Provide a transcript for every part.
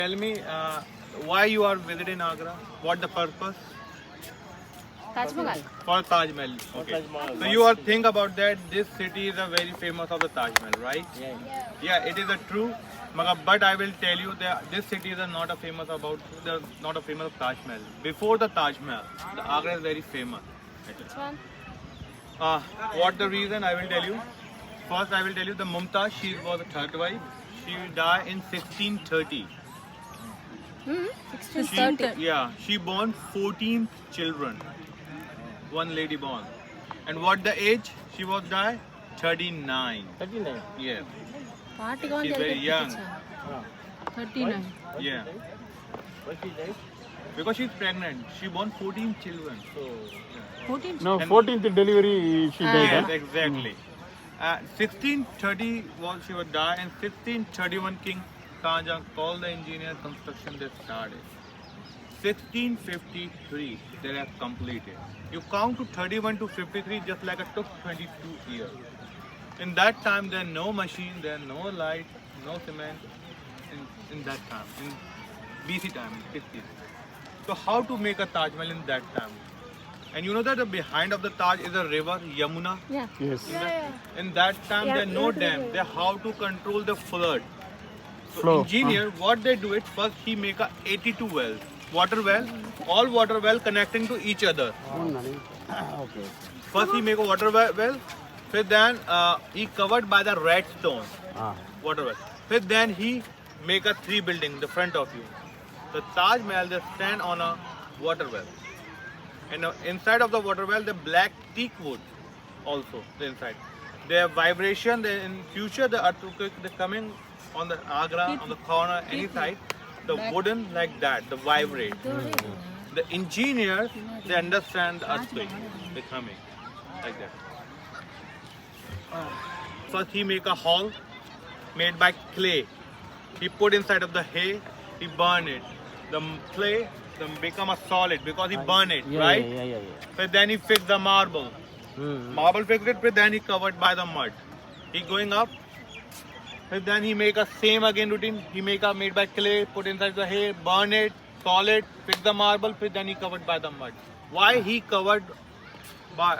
Tell me why you are visiting Agra? What the purpose? Taj Mahal. For Taj Mahal. Okay. So you are think about that this city is a very famous of the Taj Mahal, right? Yeah, it is a true. But I will tell you that this city is not a famous about not a famous Taj Mahal. Before the Taj Mahal, the Agra is very famous. Which one? What the reason? I will tell you. First, I will tell you the Mumtaz. She was the third wife. She died in 1630. 1630. She born 14 children. One lady born. And what the age she was die? 39. 39. Yeah. Party going She's very young. 39. Yeah. Why she died? Because she's pregnant. She born 14 children. So, 14. No, And- 14th delivery she died. Yes, Huh? exactly. 1630 was she would die, and 1631 King Shahjahan called the engineer construction they started. 1653 they have completed. You count to 31 to 53 just like it took 22 years. In that time there are no machine, there are no light, no cement. In that time, in BC time, in 50s. So how to make a Taj Mahal in that time? And you know that the behind of the Taj is a river, Yamuna. Yeah. Yes. In that time, there are no dam. They how to control the flood. So Flow, engineer, what they do it first, he make a 82 wells, water well, all water well connecting to each other. Okay. First he make a water well, then he covered by the red stone, Ah. water well. Then he make a 3 building in the front of you. The Taj Mahal they stand on a water well. And inside of the water well, the black teak wood also the inside. They have vibration. They, in future, the earthquake they coming on the Agra, on the corner, any side, the wooden like that, the vibrate. The engineers they understand the earthquake they coming like that. First he make a hall made by clay. He put inside of the hay. He burn it. The clay become a solid because he burn it, right? Yeah. But then he fix the marble. Marble fixed it, but then he covered by the mud. He going up. But then he make a same again routine. He make a made by clay, put inside the hay, burn it, solid, fix the marble, but then he covered by the mud. Why he covered by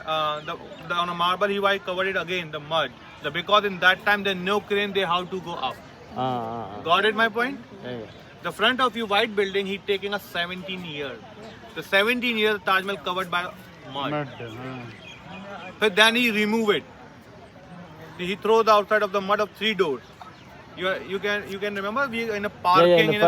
on a marble? Why covered it again the mud? Because in that time there no crane. They how to go up. Got it? My point. Yeah. The front of your white building, he taking a 17 years. The 17 years Taj Mahal covered by mud. But then he remove it. He throw the outside of the mud of 3 doors. You can remember we in a parking in the in a